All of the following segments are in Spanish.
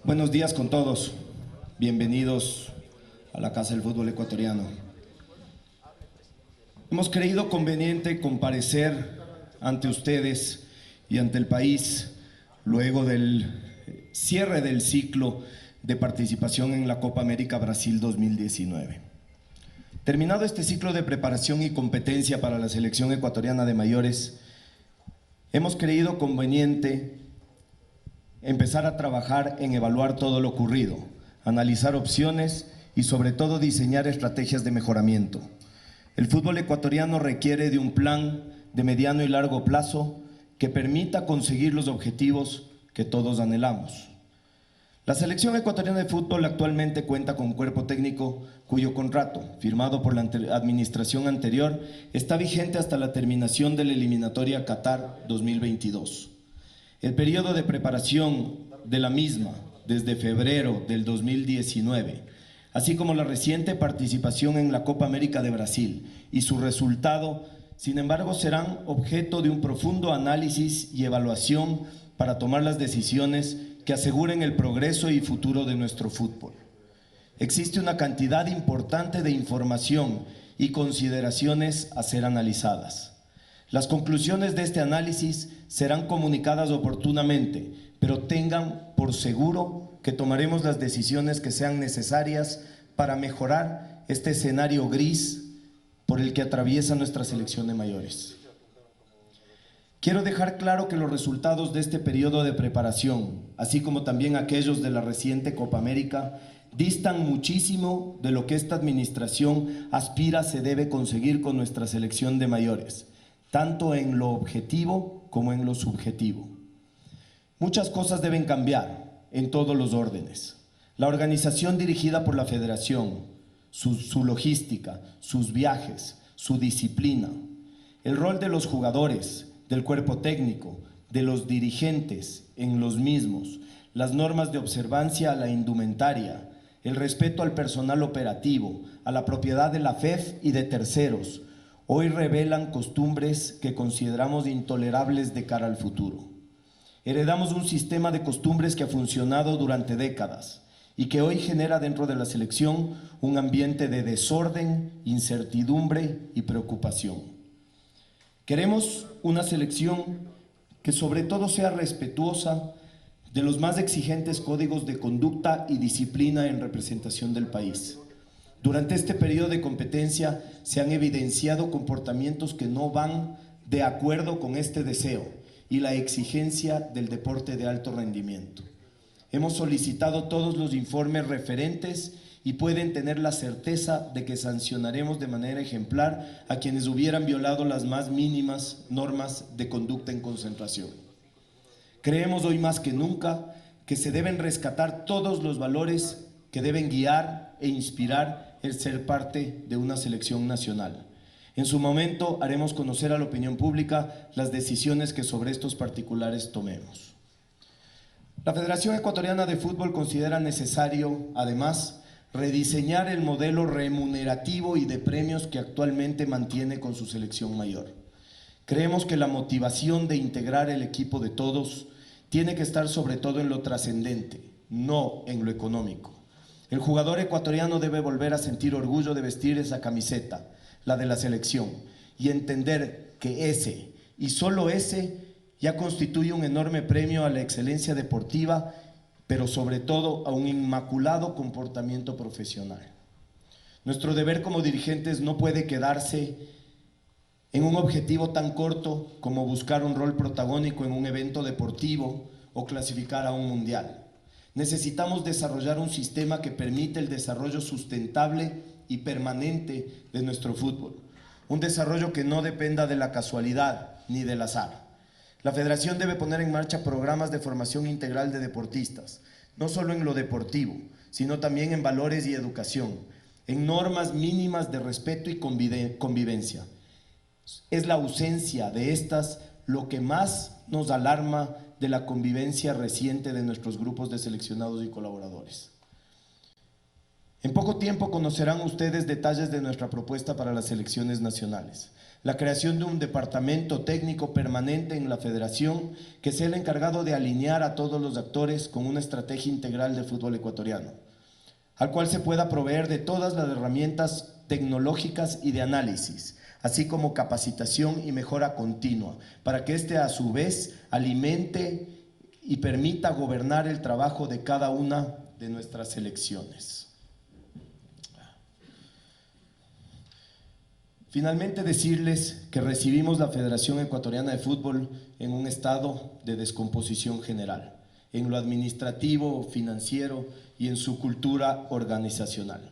Buenos días con todos, bienvenidos a la Casa del Fútbol Ecuatoriano. Hemos creído conveniente comparecer ante ustedes y ante el país luego del cierre del ciclo de participación en la Copa América Brasil 2019. Terminado este ciclo de preparación y competencia para la selección ecuatoriana de mayores, hemos creído conveniente empezar a trabajar en evaluar todo lo ocurrido, analizar opciones y sobre todo diseñar estrategias de mejoramiento. El fútbol ecuatoriano requiere de un plan de mediano y largo plazo que permita conseguir los objetivos que todos anhelamos. La selección ecuatoriana de fútbol actualmente cuenta con un cuerpo técnico cuyo contrato, firmado por la administración anterior, está vigente hasta la terminación de la eliminatoria Qatar 2022. El periodo de preparación de la misma, desde febrero del 2019, así como la reciente participación en la Copa América de Brasil y su resultado, sin embargo, serán objeto de un profundo análisis y evaluación para tomar las decisiones que aseguren el progreso y futuro de nuestro fútbol. Existe una cantidad importante de información y consideraciones a ser analizadas. Las conclusiones de este análisis serán comunicadas oportunamente, pero tengan por seguro que tomaremos las decisiones que sean necesarias para mejorar este escenario gris por el que atraviesa nuestra selección de mayores. Quiero dejar claro que los resultados de este periodo de preparación, así como también aquellos de la reciente Copa América, distan muchísimo de lo que esta administración aspira se debe conseguir con nuestra selección de mayores, tanto en lo objetivo como en lo subjetivo. Muchas cosas deben cambiar en todos los órdenes. La organización dirigida por la federación, su logística, sus viajes, su disciplina, el rol de los jugadores, del cuerpo técnico, de los dirigentes en los mismos, las normas de observancia a la indumentaria, el respeto al personal operativo, a la propiedad de la FEF y de terceros, hoy revelan costumbres que consideramos intolerables de cara al futuro. Heredamos un sistema de costumbres que ha funcionado durante décadas y que hoy genera dentro de la selección un ambiente de desorden, incertidumbre y preocupación. Queremos una selección que sobre todo sea respetuosa de los más exigentes códigos de conducta y disciplina en representación del país. Durante este periodo de competencia se han evidenciado comportamientos que no van de acuerdo con este deseo y la exigencia del deporte de alto rendimiento. Hemos solicitado todos los informes referentes y pueden tener la certeza de que sancionaremos de manera ejemplar a quienes hubieran violado las más mínimas normas de conducta en concentración. Creemos hoy más que nunca que se deben rescatar todos los valores que deben guiar e inspirar el ser parte de una selección nacional. En su momento haremos conocer a la opinión pública las decisiones que sobre estos particulares tomemos. La Federación Ecuatoriana de Fútbol considera necesario, además, rediseñar el modelo remunerativo y de premios que actualmente mantiene con su selección mayor. Creemos que la motivación de integrar el equipo de todos tiene que estar sobre todo en lo trascendente, no en lo económico. El jugador ecuatoriano debe volver a sentir orgullo de vestir esa camiseta, la de la selección, y entender que ese, y solo ese, ya constituye un enorme premio a la excelencia deportiva, pero sobre todo a un inmaculado comportamiento profesional. Nuestro deber como dirigentes no puede quedarse en un objetivo tan corto como buscar un rol protagónico en un evento deportivo o clasificar a un mundial. Necesitamos desarrollar un sistema que permita el desarrollo sustentable y permanente de nuestro fútbol. Un desarrollo que no dependa de la casualidad ni del azar. La Federación debe poner en marcha programas de formación integral de deportistas, no solo en lo deportivo, sino también en valores y educación, en normas mínimas de respeto y convivencia. Es la ausencia de estas lo que más nos alarma de la convivencia reciente de nuestros grupos de seleccionados y colaboradores. En poco tiempo conocerán ustedes detalles de nuestra propuesta para las selecciones nacionales. la creación de un departamento técnico permanente en la federación que sea el encargado de alinear a todos los actores con una estrategia integral del fútbol ecuatoriano, al cual se pueda proveer de todas las herramientas tecnológicas y de análisis, así como capacitación y mejora continua, para que éste a su vez alimente y permita gobernar el trabajo de cada una de nuestras selecciones. Finalmente decirles que recibimos la Federación Ecuatoriana de Fútbol en un estado de descomposición general, en lo administrativo, financiero y en su cultura organizacional.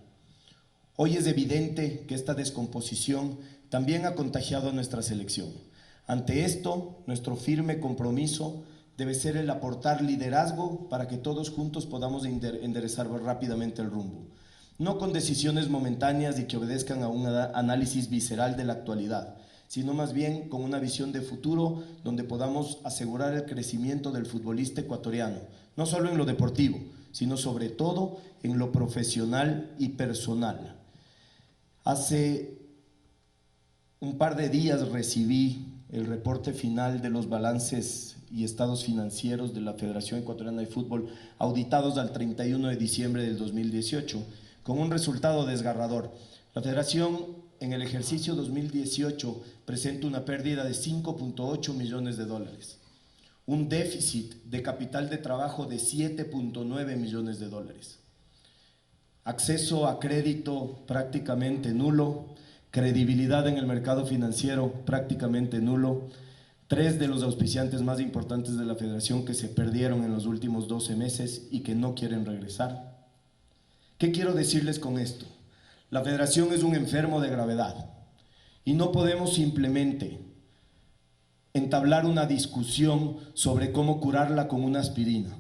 Hoy es evidente que esta descomposición también ha contagiado a nuestra selección. Ante esto, nuestro firme compromiso debe ser el aportar liderazgo para que todos juntos podamos enderezar rápidamente el rumbo, no con decisiones momentáneas y que obedezcan a un análisis visceral de la actualidad, sino más bien con una visión de futuro donde podamos asegurar el crecimiento del futbolista ecuatoriano, no solo en lo deportivo, sino sobre todo en lo profesional y personal. Hace un par de días recibí el reporte final de los balances y estados financieros de la Federación Ecuatoriana de Fútbol auditados al 31 de diciembre del 2018, con un resultado desgarrador. La Federación en el ejercicio 2018 presenta una pérdida de 5.8 millones de dólares, un déficit de capital de trabajo de 7.9 millones de dólares, acceso a crédito prácticamente nulo, credibilidad en el mercado financiero prácticamente nulo, 3 de los auspiciantes más importantes de la Federación que se perdieron en los últimos 12 meses y que no quieren regresar. ¿Qué quiero decirles con esto? La Federación es un enfermo de gravedad y no podemos simplemente entablar una discusión sobre cómo curarla con una aspirina.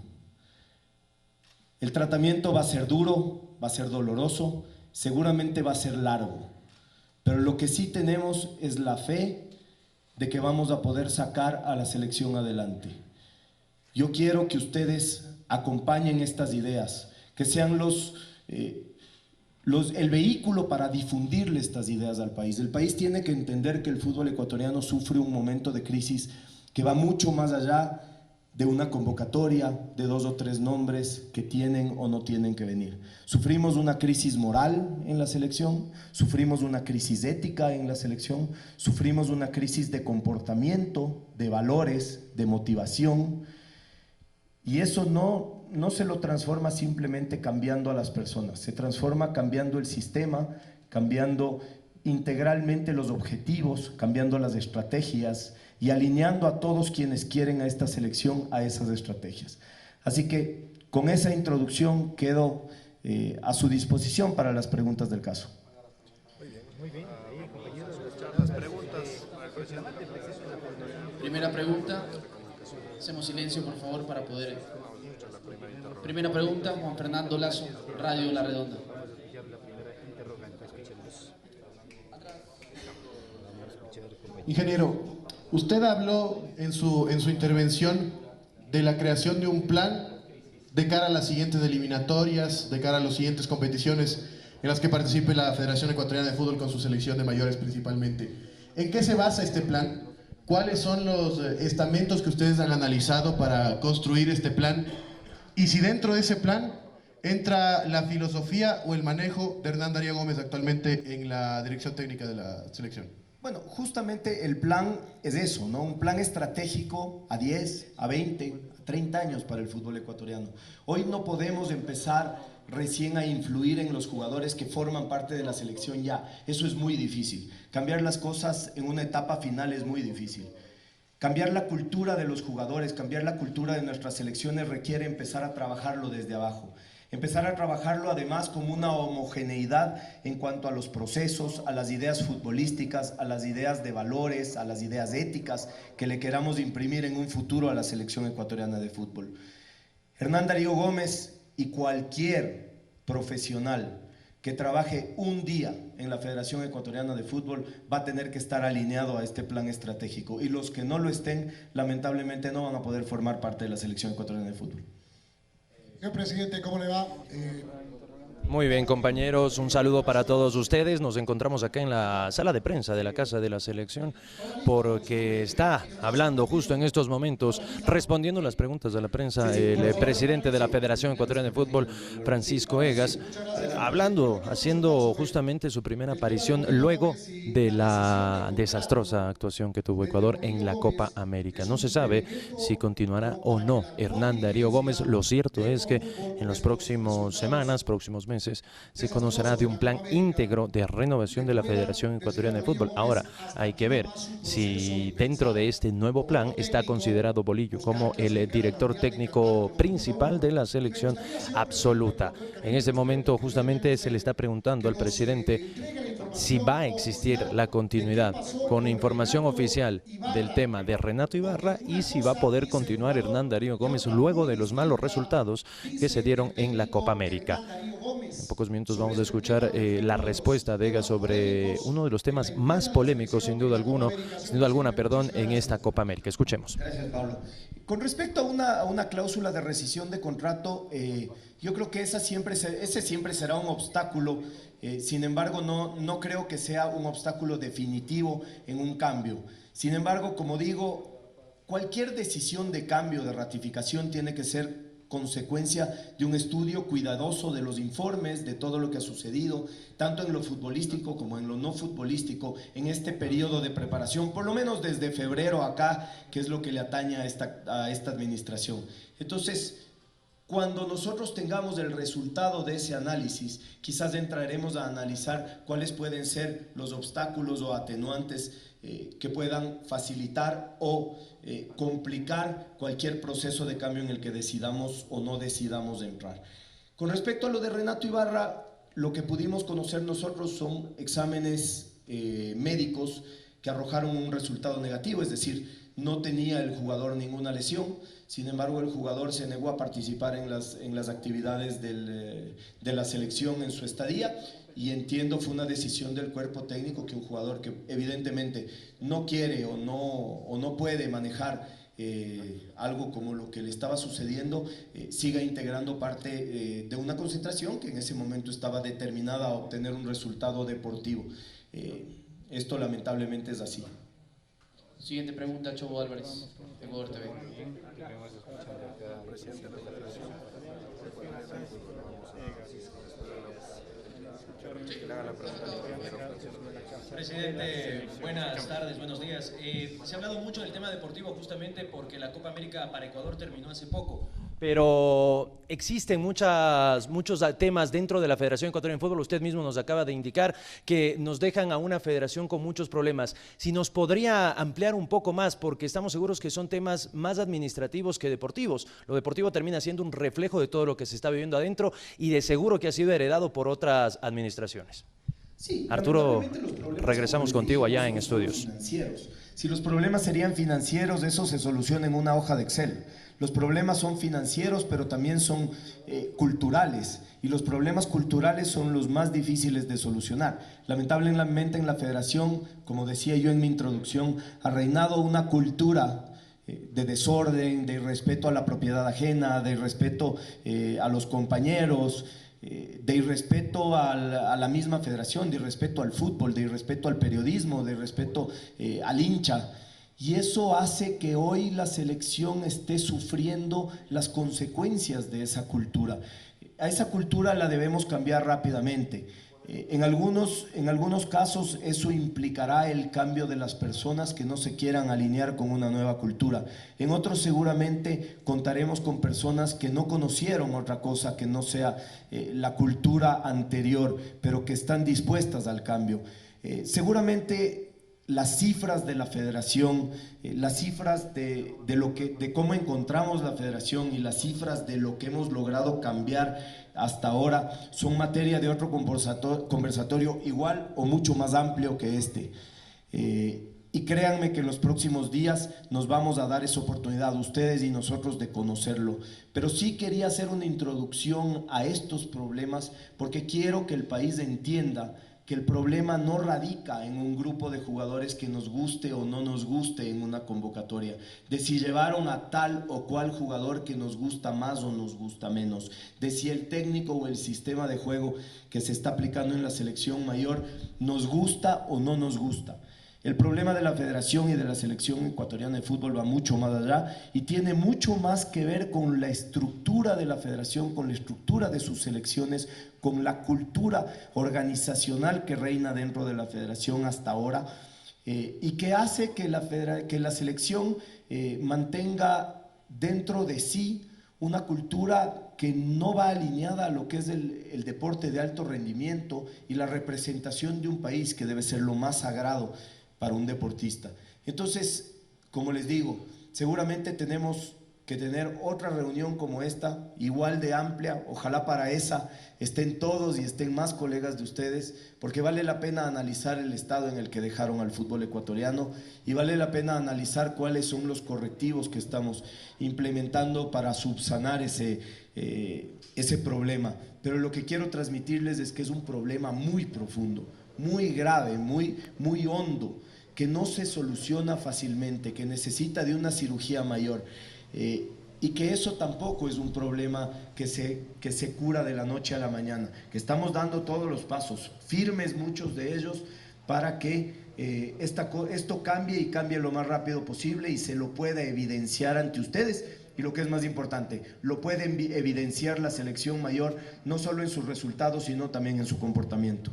El tratamiento va a ser duro, va a ser doloroso, seguramente va a ser largo, pero lo que sí tenemos es la fe de que vamos a poder sacar a la selección adelante. Yo quiero que ustedes acompañen estas ideas, que sean el vehículo para difundirle estas ideas al país. El país tiene que entender que el fútbol ecuatoriano sufre un momento de crisis que va mucho más allá de una convocatoria de 2 o 3 nombres que tienen o no tienen que venir. Sufrimos una crisis moral en la selección, sufrimos una crisis ética en la selección, sufrimos una crisis de comportamiento, de valores, de motivación, y eso no se lo transforma simplemente cambiando a las personas, se transforma cambiando el sistema, cambiando integralmente los objetivos, cambiando las estrategias y alineando a todos quienes quieren a esta selección a esas estrategias. Así que con esa introducción quedo a su disposición para las preguntas del caso. Muy bien. Las preguntas para el presidente. Primera pregunta. Hacemos silencio, por favor, para poder... Primera pregunta, Juan Fernando Lazo, Radio La Redonda. Ingeniero, usted habló en su intervención de la creación de un plan de cara a las siguientes eliminatorias, de cara a las siguientes competiciones en las que participe la Federación Ecuatoriana de Fútbol con su selección de mayores principalmente. ¿En qué se basa este plan? ¿Cuáles son los estamentos que ustedes han analizado para construir este plan? Y si dentro de ese plan entra la filosofía o el manejo de Hernán Darío Gómez actualmente en la dirección técnica de la selección. Bueno, justamente el plan es eso, ¿no? Un plan estratégico a 10, a 20, a 30 años para el fútbol ecuatoriano. Hoy no podemos empezar recién a influir en los jugadores que forman parte de la selección ya. Eso es muy difícil. Cambiar las cosas en una etapa final es muy difícil. Cambiar la cultura de los jugadores, cambiar la cultura de nuestras selecciones requiere empezar a trabajarlo desde abajo. Empezar a trabajarlo además como una homogeneidad en cuanto a los procesos, a las ideas futbolísticas, a las ideas de valores, a las ideas éticas que le queramos imprimir en un futuro a la selección ecuatoriana de fútbol. Hernán Darío Gómez y cualquier profesional que trabaje un día en la Federación Ecuatoriana de Fútbol va a tener que estar alineado a este plan estratégico, y los que no lo estén lamentablemente no van a poder formar parte de la selección ecuatoriana de fútbol. Señor presidente, ¿cómo le va? Muy bien, compañeros, un saludo para todos ustedes. Nos encontramos acá en la sala de prensa de la Casa de la Selección porque está hablando justo en estos momentos, respondiendo las preguntas de la prensa, el presidente de la Federación Ecuatoriana de Fútbol, Francisco Egas, hablando, haciendo justamente su primera aparición luego de la desastrosa actuación que tuvo Ecuador en la Copa América. No se sabe si continuará o no Hernán Darío Gómez. Lo cierto es que en las próximas semanas, próximos meses, se conocerá de un plan íntegro de renovación de la Federación Ecuatoriana de Fútbol. Ahora, hay que ver si dentro de este nuevo plan está considerado Bolillo como el director técnico principal de la selección absoluta. En este momento justamente se le está preguntando al presidente si va a existir la continuidad con información oficial del tema de Renato Ibarra y si va a poder continuar Hernán Darío Gómez luego de los malos resultados que se dieron en la Copa América. En pocos minutos vamos a escuchar la respuesta de Egas sobre uno de los temas más polémicos, sin duda alguna, en esta Copa América. Escuchemos. Gracias, Pablo. Con respecto a una cláusula de rescisión de contrato, yo creo que ese siempre será un obstáculo. Sin embargo, no creo que sea un obstáculo definitivo en un cambio. Sin embargo, como digo, cualquier decisión de cambio, de ratificación, tiene que ser consecuencia de un estudio cuidadoso de los informes, de todo lo que ha sucedido, tanto en lo futbolístico como en lo no futbolístico, en este periodo de preparación, por lo menos desde febrero acá, que es lo que le atañe a esta administración. Entonces, cuando nosotros tengamos el resultado de ese análisis, quizás entraremos a analizar cuáles pueden ser los obstáculos o atenuantes que puedan facilitar o complicar cualquier proceso de cambio en el que decidamos o no decidamos entrar. Con respecto a lo de Renato Ibarra, lo que pudimos conocer nosotros son exámenes médicos que arrojaron un resultado negativo, es decir, no tenía el jugador ninguna lesión. Sin embargo, el jugador se negó a participar en las actividades de la selección en su estadía, y entiendo fue una decisión del cuerpo técnico que un jugador que evidentemente no quiere o no puede manejar algo como lo que le estaba sucediendo, siga integrando parte de una concentración que en ese momento estaba determinada a obtener un resultado deportivo. Esto lamentablemente es así. Siguiente pregunta, Chobo Álvarez, Ecuador TV. Presidente, buenas tardes, buenos días. Se ha hablado mucho del tema deportivo justamente porque la Copa América para Ecuador terminó hace poco. Pero existen muchos temas dentro de la Federación Ecuatoriana de Fútbol. Usted mismo nos acaba de indicar que nos dejan a una federación con muchos problemas. Si nos podría ampliar un poco más, porque estamos seguros que son temas más administrativos que deportivos. Lo deportivo termina siendo un reflejo de todo lo que se está viviendo adentro y de seguro que ha sido heredado por otras administraciones. Sí, Arturo, regresamos contigo allá en estudios. Financieros. Si los problemas serían financieros, eso se soluciona en una hoja de Excel. Los problemas son financieros, pero también son culturales, y los problemas culturales son los más difíciles de solucionar. Lamentablemente en la federación, como decía yo en mi introducción, ha reinado una cultura de desorden, de irrespeto a la propiedad ajena, de irrespeto a los compañeros, de irrespeto a la misma federación, de irrespeto al fútbol, de irrespeto al periodismo, de irrespeto al hincha. Y eso hace que hoy la selección esté sufriendo las consecuencias de esa cultura. A esa cultura la debemos cambiar rápidamente. En algunos casos eso implicará el cambio de las personas que no se quieran alinear con una nueva cultura. En otros seguramente contaremos con personas que no conocieron otra cosa que no sea la cultura anterior, pero que están dispuestas al cambio. Seguramente las cifras de la federación, las cifras de cómo encontramos la federación y las cifras de lo que hemos logrado cambiar hasta ahora son materia de otro conversatorio igual o mucho más amplio que este. Y créanme que en los próximos días nos vamos a dar esa oportunidad, ustedes y nosotros, de conocerlo. Pero sí quería hacer una introducción a estos problemas porque quiero que el país entienda que el problema no radica en un grupo de jugadores que nos guste o no nos guste en una convocatoria, de si llevaron a tal o cual jugador que nos gusta más o nos gusta menos, de si el técnico o el sistema de juego que se está aplicando en la selección mayor nos gusta o no nos gusta. El problema de la federación y de la selección ecuatoriana de fútbol va mucho más allá y tiene mucho más que ver con la estructura de la federación, con la estructura de sus selecciones, con la cultura organizacional que reina dentro de la federación hasta ahora y que hace que la selección mantenga dentro de sí una cultura que no va alineada a lo que es el deporte de alto rendimiento y la representación de un país que debe ser lo más sagrado para un deportista. Entonces, como les digo, seguramente tenemos que tener otra reunión como esta, igual de amplia, ojalá para esa estén todos y estén más colegas de ustedes, porque vale la pena analizar el estado en el que dejaron al fútbol ecuatoriano y vale la pena analizar cuáles son los correctivos que estamos implementando para subsanar ese problema. Pero lo que quiero transmitirles es que es un problema muy profundo, muy grave, muy hondo, que no se soluciona fácilmente, que necesita de una cirugía mayor y que eso tampoco es un problema que se cura de la noche a la mañana, que estamos dando todos los pasos, firmes muchos de ellos, para que esto cambie y cambie lo más rápido posible y se lo pueda evidenciar ante ustedes. Y lo que es más importante, lo puede evidenciar la selección mayor, no solo en sus resultados, sino también en su comportamiento.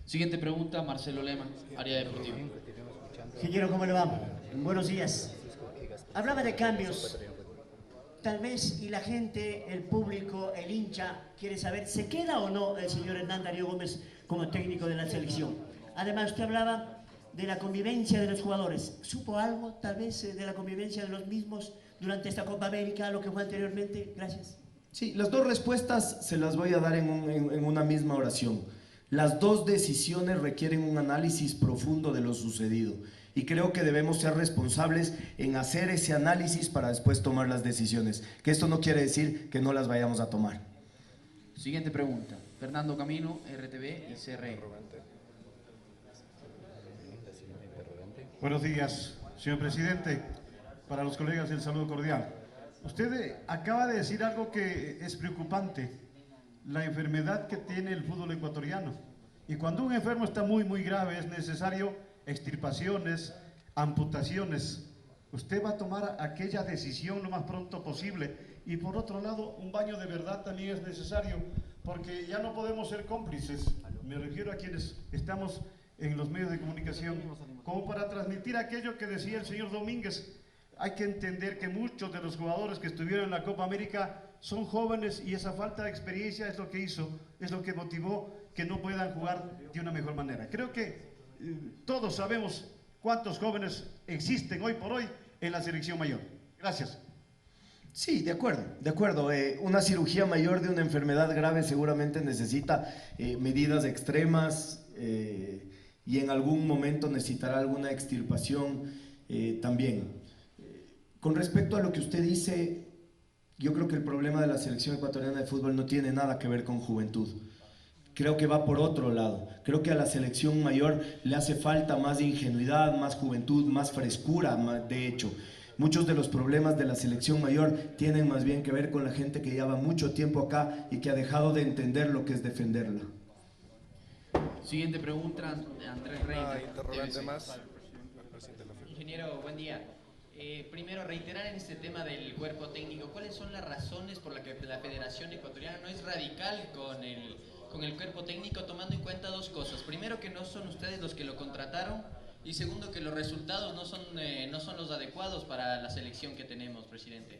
Siguiente pregunta, Marcelo Lema, área deportiva. Ingeniero, ¿cómo le va? Buenos días. Hablaba de cambios. Tal vez, y la gente, el público, el hincha, quiere saber, ¿se queda o no el señor Hernán Darío Gómez como técnico de la selección? Además, usted hablaba de la convivencia de los jugadores. ¿Supo algo, tal vez, de la convivencia de los mismos durante esta Copa América, lo que fue anteriormente? Gracias. Sí, las dos respuestas se las voy a dar en una misma oración. Las dos decisiones requieren un análisis profundo de lo sucedido y creo que debemos ser responsables en hacer ese análisis para después tomar las decisiones, que esto no quiere decir que no las vayamos a tomar. Siguiente pregunta, Fernando Camino, RTV y CRE. Buenos días, señor presidente. Para los colegas el saludo cordial. Usted acaba de decir algo que es preocupante, la enfermedad que tiene el fútbol ecuatoriano. Y cuando un enfermo está muy grave es necesario extirpaciones, amputaciones. Usted va a tomar aquella decisión lo más pronto posible. Y por otro lado, un baño de verdad también es necesario, porque ya no podemos ser cómplices. Me refiero a quienes estamos en los medios de comunicación, como para transmitir aquello que decía el señor Domínguez. Hay que entender que muchos de los jugadores que estuvieron en la Copa América son jóvenes y esa falta de experiencia es lo que hizo, es lo que motivó que no puedan jugar de una mejor manera. Creo que todos sabemos cuántos jóvenes existen hoy por hoy en la selección mayor. Gracias. Sí, de acuerdo. Una cirugía mayor de una enfermedad grave seguramente necesita medidas extremas y en algún momento necesitará alguna extirpación también. Con respecto a lo que usted dice, yo creo que el problema de la selección ecuatoriana de fútbol no tiene nada que ver con juventud. Creo que va por otro lado. Creo que a la selección mayor le hace falta más ingenuidad, más juventud, más frescura, de hecho. Muchos de los problemas de la selección mayor tienen más bien que ver con la gente que lleva mucho tiempo acá y que ha dejado de entender lo que es defenderla. Siguiente pregunta, Andrés Reina. Interrogante más. Ingeniero, buen día. Primero, reiterar en este tema del cuerpo técnico, ¿cuáles son las razones por las que la Federación Ecuatoriana no es radical con el cuerpo técnico, tomando en cuenta dos cosas? Primero, que no son ustedes los que lo contrataron, y segundo, que los resultados no son los adecuados para la selección que tenemos, presidente.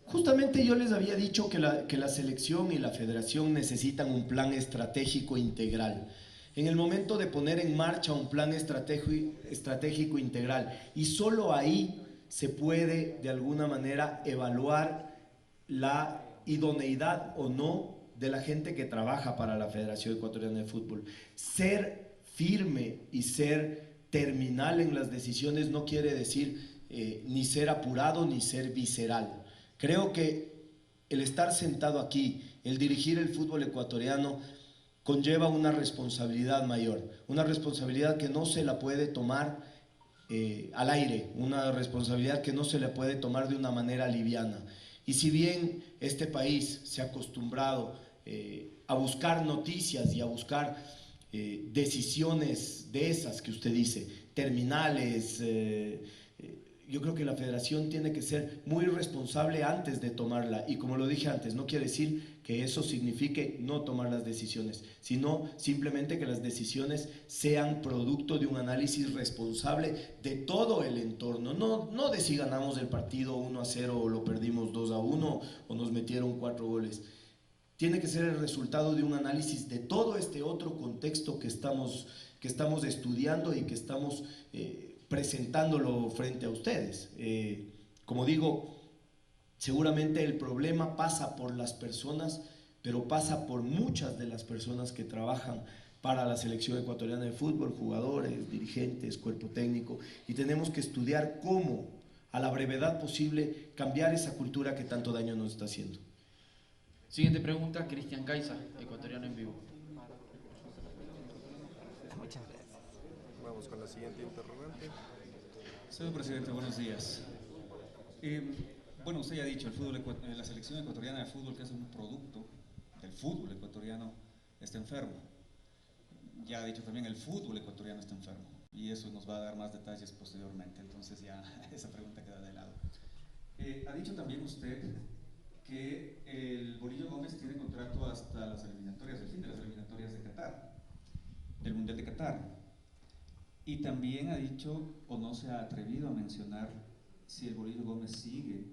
Justamente yo les había dicho que la selección y la federación necesitan un plan estratégico integral. En el momento de poner en marcha un plan estratégico integral, y solo ahí se puede de alguna manera evaluar la idoneidad o no de la gente que trabaja para la Federación Ecuatoriana de Fútbol. Ser firme y ser terminal en las decisiones no quiere decir ni ser apurado ni ser visceral. Creo que el estar sentado aquí, el dirigir el fútbol ecuatoriano, conlleva una responsabilidad mayor, una responsabilidad que no se la puede tomar al aire, una responsabilidad que no se le puede tomar de una manera liviana. Y si bien este país se ha acostumbrado a buscar noticias y a buscar decisiones de esas que usted dice, terminales, yo creo que la federación tiene que ser muy responsable antes de tomarla, y como lo dije antes, no quiere decir que eso signifique no tomar las decisiones, sino simplemente que las decisiones sean producto de un análisis responsable de todo el entorno, no de si ganamos el partido 1-0 o lo perdimos 2-1 o nos metieron 4 goles. Tiene que ser el resultado de un análisis de todo este otro contexto que estamos estudiando y que estamos presentándolo frente a ustedes. Como digo, seguramente el problema pasa por las personas, pero pasa por muchas de las personas que trabajan para la selección ecuatoriana de fútbol, jugadores, dirigentes, cuerpo técnico, y tenemos que estudiar cómo, a la brevedad posible, cambiar esa cultura que tanto daño nos está haciendo. Siguiente pregunta, Cristian Caiza, ecuatoriano en vivo. Muchas gracias. Vamos con la siguiente interrogante. Señor presidente, buenos días. Bueno, usted ya ha dicho, la selección ecuatoriana de fútbol, que es un producto del fútbol ecuatoriano, está enfermo. Ya ha dicho también, el fútbol ecuatoriano está enfermo. Y eso nos va a dar más detalles posteriormente, entonces ya esa pregunta queda de lado. Ha dicho también usted que el Bolillo Gómez tiene contrato hasta las eliminatorias, el fin de las eliminatorias de Qatar, del Mundial de Qatar. Y también ha dicho, o no se ha atrevido a mencionar, si el Bolillo Gómez sigue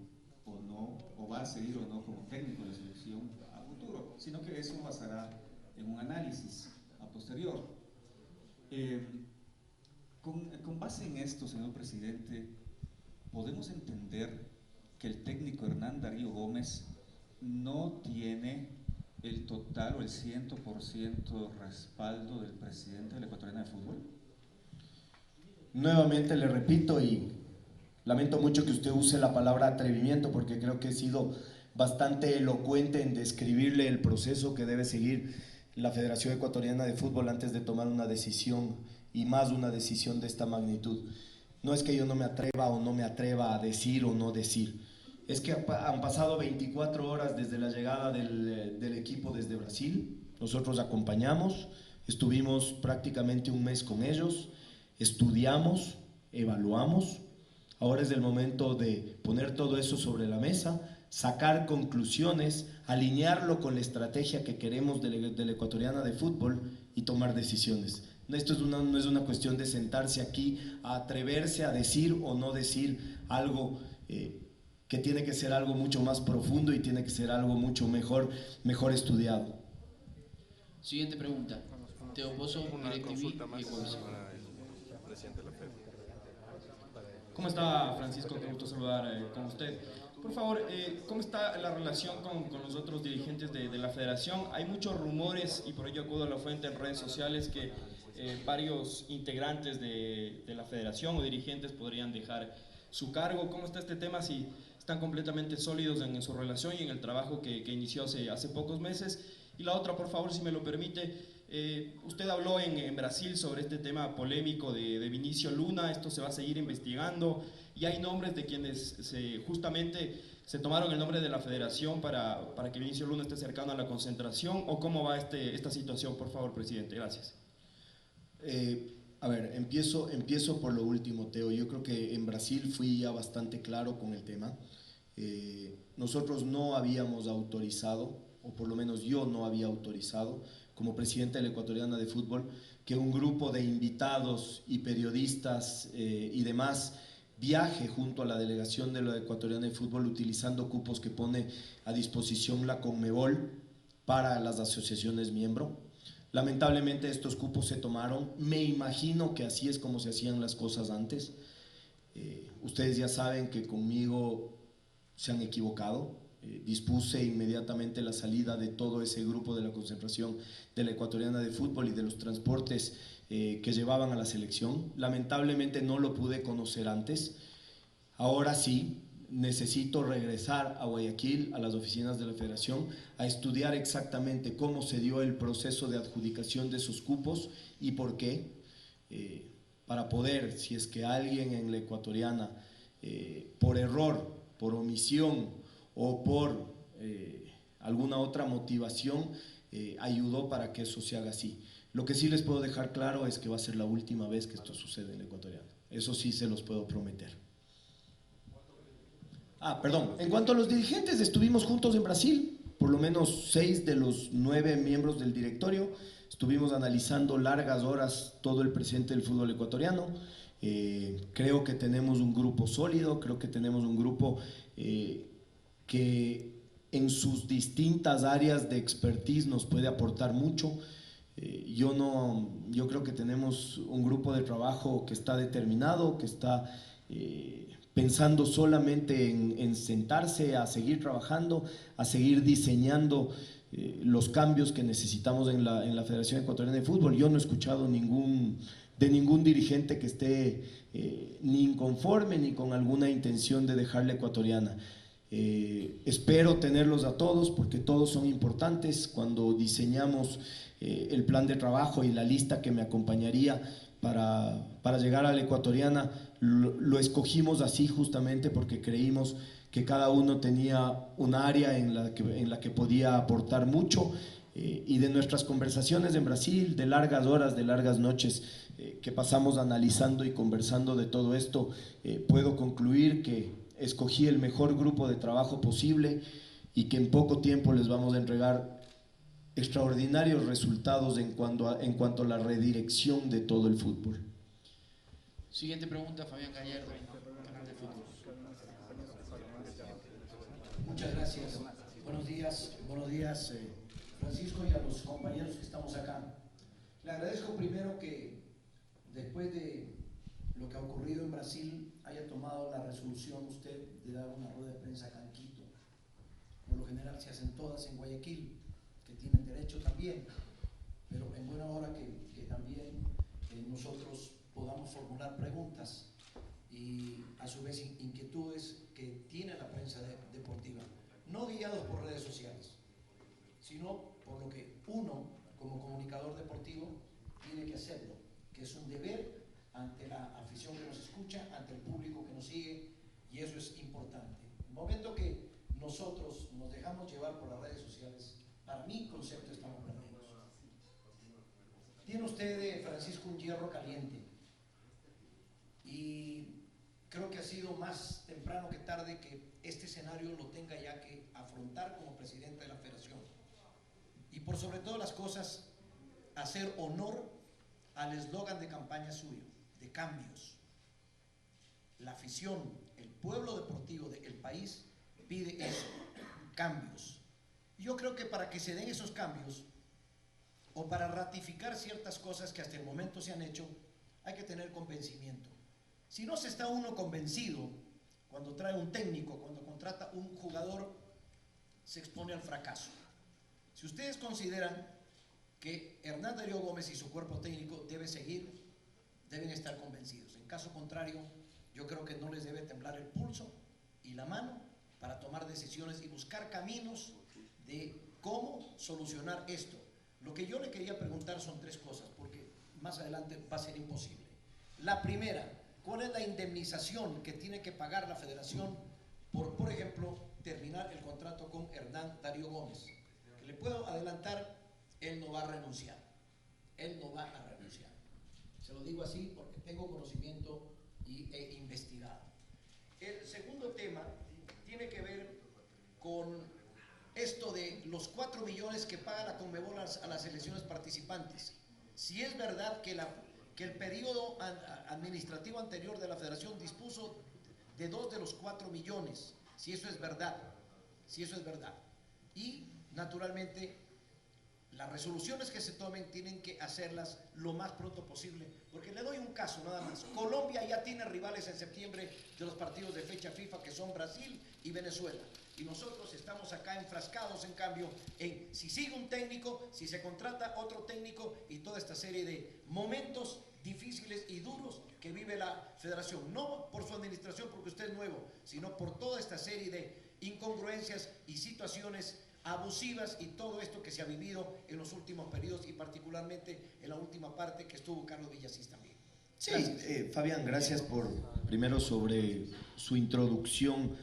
o no, o va a seguir o no como técnico de la selección a futuro, sino que eso basará en un análisis a posterior. Con base en esto, señor presidente, podemos entender que el técnico Hernán Darío Gómez no tiene el total o el 100% respaldo del presidente de la Ecuatoriana de Fútbol. Nuevamente le repito, y lamento mucho que usted use la palabra atrevimiento, porque creo que he sido bastante elocuente en describirle el proceso que debe seguir la Federación Ecuatoriana de Fútbol antes de tomar una decisión, y más una decisión de esta magnitud. No es que yo no me atreva o no me atreva a decir o no decir, es que han pasado 24 horas desde la llegada del equipo desde Brasil. Nosotros acompañamos, estuvimos prácticamente un mes con ellos, estudiamos, evaluamos. Ahora es el momento de poner todo eso sobre la mesa, sacar conclusiones, alinearlo con la estrategia que queremos de la ecuatoriana de fútbol y tomar decisiones. Esto no es una cuestión de sentarse aquí a atreverse a decir o no decir algo que tiene que ser algo mucho más profundo y tiene que ser algo mucho mejor estudiado. Siguiente pregunta, Teo Pozo, DirecTV y Ecuavisión. ¿Cómo está, Francisco? Qué gusto saludar con usted. Por favor, ¿cómo está la relación con los otros dirigentes de la federación? Hay muchos rumores, y por ello acudo a la fuente en redes sociales, que varios integrantes de la federación o dirigentes podrían dejar su cargo. ¿Cómo está este tema? Si están completamente sólidos en su relación y en el trabajo que inició hace pocos meses. Y la otra, por favor, si me lo permite, usted habló en Brasil sobre este tema polémico de Vinicio Luna. Esto se va a seguir investigando y hay nombres de quienes justamente se tomaron el nombre de la federación para que Vinicio Luna esté cercano a la concentración. ¿O cómo va esta situación, por favor, presidente? Gracias. A ver, empiezo por lo último, Teo. Yo creo que en Brasil fui ya bastante claro con el tema. Nosotros no habíamos autorizado, o por lo menos yo no había autorizado, como presidente de la Ecuatoriana de Fútbol, que un grupo de invitados y periodistas y demás viaje junto a la delegación de la Ecuatoriana de Fútbol utilizando cupos que pone a disposición la Conmebol para las asociaciones miembro. Lamentablemente estos cupos se tomaron, me imagino que así es como se hacían las cosas antes. Ustedes ya saben que conmigo se han equivocado. Dispuse inmediatamente la salida de todo ese grupo de la concentración de la Ecuatoriana de Fútbol y de los transportes que llevaban a la selección. Lamentablemente no lo pude conocer antes. Ahora sí, necesito regresar a Guayaquil, a las oficinas de la Federación, a estudiar exactamente cómo se dio el proceso de adjudicación de esos cupos y por qué, para poder, si es que alguien en la ecuatoriana, por error, por omisión o por alguna otra motivación, ayudó para que eso se haga así. Lo que sí les puedo dejar claro es que va a ser la última vez que esto sucede en la ecuatoriana. Eso sí se los puedo prometer. Perdón, en cuanto a los dirigentes, estuvimos juntos en Brasil, por lo menos 6 de los 9 miembros del directorio, estuvimos analizando largas horas todo el presente del fútbol ecuatoriano. Creo que tenemos un grupo sólido, creo que tenemos un grupo que en sus distintas áreas de expertise nos puede aportar mucho. Yo creo que tenemos un grupo de trabajo que está determinado, que está pensando solamente en sentarse a seguir trabajando, a seguir diseñando los cambios que necesitamos en la Federación Ecuatoriana de Fútbol. Yo no he escuchado de ningún dirigente que esté ni inconforme ni con alguna intención de dejar la ecuatoriana. Espero tenerlos a todos porque todos son importantes. Cuando diseñamos el plan de trabajo y la lista que me acompañaría para llegar a la ecuatoriana, lo escogimos así justamente porque creímos que cada uno tenía un área en la que podía aportar mucho, y de nuestras conversaciones en Brasil, de largas horas, de largas noches que pasamos analizando y conversando de todo esto, puedo concluir que escogí el mejor grupo de trabajo posible y que en poco tiempo les vamos a entregar extraordinarios resultados en cuanto a la redirección de todo el fútbol. Siguiente pregunta, Fabián Gallardo, canal de fútbol. Muchas gracias. Buenos días Francisco y a los compañeros que estamos acá. Le agradezco primero que después de lo que ha ocurrido en Brasil haya tomado la resolución usted de dar una rueda de prensa acá en Quito. Por lo general se hacen todas en Guayaquil, que tienen derecho también, pero en buena hora que también nosotros podamos formular preguntas y a su vez inquietudes que tiene la prensa deportiva, no guiados por redes sociales, sino por lo que uno como comunicador deportivo tiene que hacerlo, que es un deber ante la afición que nos escucha, ante el público que nos sigue, y eso es importante. En el momento que nosotros nos dejamos llevar por las redes sociales, para mi concepto estamos perdidos. Tiene usted, Francisco, un hierro caliente, y creo que ha sido más temprano que tarde que este escenario lo tenga ya que afrontar como presidente de la Federación. Y por sobre todas las cosas, hacer honor al eslogan de campaña suyo, de cambios. La afición, el pueblo deportivo del país pide eso, cambios. Yo creo que para que se den esos cambios, o para ratificar ciertas cosas que hasta el momento se han hecho, hay que tener convencimiento. Si no se está uno convencido, cuando trae un técnico, cuando contrata un jugador, se expone al fracaso. Si ustedes consideran que Hernán Darío Gómez y su cuerpo técnico debe seguir, deben estar convencidos. En caso contrario, yo creo que no les debe temblar el pulso y la mano para tomar decisiones y buscar caminos de cómo solucionar esto. Lo que yo le quería preguntar son 3 cosas, porque más adelante va a ser imposible. La primera, ¿cuál es la indemnización que tiene que pagar la Federación por ejemplo, terminar el contrato con Hernán Darío Gómez? Que le puedo adelantar, él no va a renunciar. Él no va a renunciar. Se lo digo así porque tengo conocimiento y he investigado. El segundo tema tiene que ver con esto de los 4 millones que paga la Conmebol a las selecciones participantes. Si es verdad que el periodo administrativo anterior de la Federación dispuso de 2 de los 4 millones, si eso es verdad, y naturalmente las resoluciones que se tomen tienen que hacerlas lo más pronto posible, porque le doy un caso nada más. Colombia ya tiene rivales en septiembre de los partidos de fecha FIFA, que son Brasil y Venezuela, y nosotros estamos acá enfrascados en cambio en si sigue un técnico, si se contrata otro técnico y toda esta serie de momentos difíciles y duros que vive la federación, no por su administración porque usted es nuevo, sino por toda esta serie de incongruencias y situaciones abusivas y todo esto que se ha vivido en los últimos periodos y particularmente en la última parte que estuvo Carlos Villasís también. Sí, Fabián, gracias primero sobre su introducción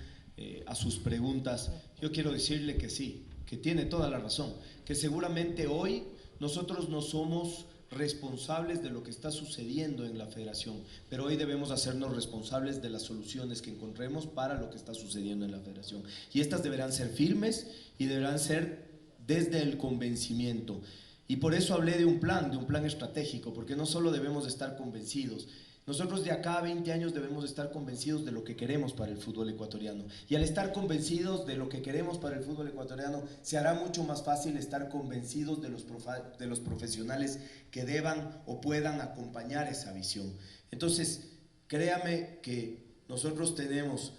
a sus preguntas. Yo quiero decirle que sí, que tiene toda la razón, que seguramente hoy nosotros no somos responsables de lo que está sucediendo en la federación, pero hoy debemos hacernos responsables de las soluciones que encontremos para lo que está sucediendo en la federación, y estas deberán ser firmes y deberán ser desde el convencimiento, y por eso hablé de un plan estratégico, porque no solo debemos de estar convencidos. Nosotros de acá a 20 años debemos estar convencidos de lo que queremos para el fútbol ecuatoriano, y al estar convencidos de lo que queremos para el fútbol ecuatoriano se hará mucho más fácil estar convencidos de los profesionales que deban o puedan acompañar esa visión. Entonces, créame que nosotros tenemos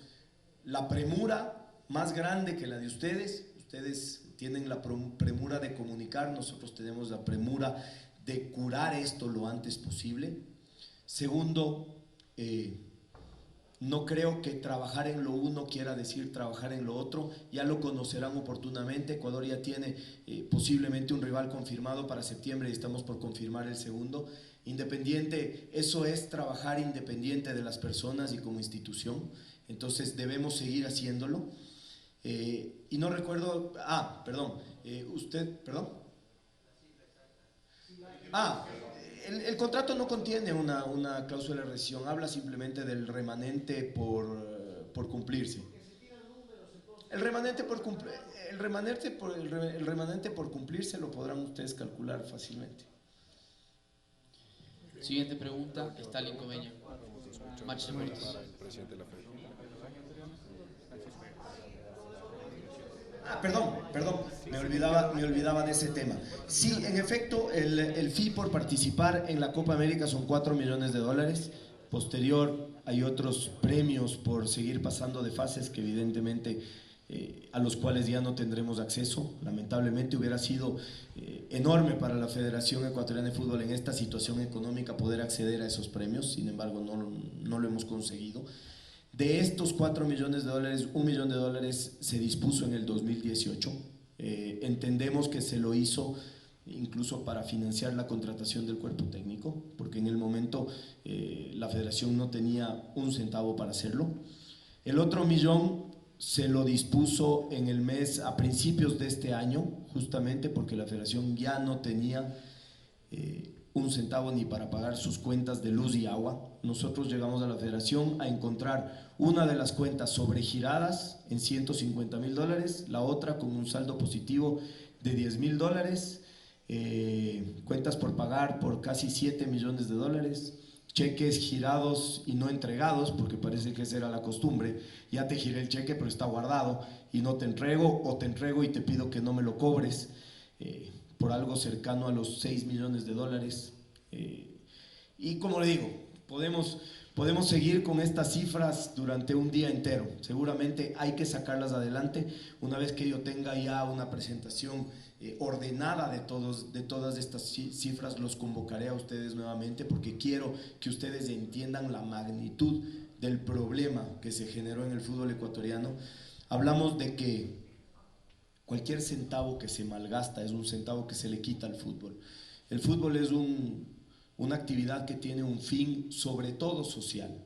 la premura más grande que la de ustedes. Ustedes tienen la premura de comunicar, nosotros tenemos la premura de curar esto lo antes posible. Segundo, no creo que trabajar en lo uno quiera decir trabajar en lo otro, ya lo conocerán oportunamente. Ecuador ya tiene posiblemente un rival confirmado para septiembre y estamos por confirmar el segundo. Independiente, eso es trabajar independiente de las personas y como institución, entonces debemos seguir haciéndolo. Y no recuerdo, el contrato no contiene una cláusula de rescisión, habla simplemente del remanente por cumplirse. El remanente por cumplirse lo podrán ustedes calcular fácilmente. Siguiente pregunta, Stalin Comeño, Match Deportes. Perdón, me olvidaba de ese tema. Sí, en efecto, el fee por participar en la Copa América son $4 millones. Posterior hay otros premios por seguir pasando de fases que evidentemente a los cuales ya no tendremos acceso. Lamentablemente hubiera sido enorme para la Federación Ecuatoriana de Fútbol en esta situación económica poder acceder a esos premios, sin embargo no lo hemos conseguido. De estos $4 millones, $1 millón se dispuso en el 2018. Entendemos que se lo hizo incluso para financiar la contratación del cuerpo técnico, porque en el momento la federación no tenía un centavo para hacerlo. El otro $1 millón se lo dispuso a principios de este año, justamente porque la federación ya no tenía un centavo ni para pagar sus cuentas de luz y agua. Nosotros llegamos a la federación a encontrar una de las cuentas sobregiradas en $150,000, la otra con un saldo positivo de $10,000, cuentas por pagar por casi $7 millones, cheques girados y no entregados, porque parece que esa era la costumbre. Ya te giré el cheque pero está guardado y no te entrego, o te entrego y te pido que no me lo cobres, por algo cercano a los $6 millones. Y como le digo, podemos seguir con estas cifras durante un día entero. Seguramente hay que sacarlas adelante. Una vez que yo tenga ya una presentación ordenada de todas estas cifras, los convocaré a ustedes nuevamente, porque quiero que ustedes entiendan la magnitud del problema que se generó en el fútbol ecuatoriano. Hablamos de que cualquier centavo que se malgasta es un centavo que se le quita al fútbol. El fútbol es una actividad que tiene un fin sobre todo social.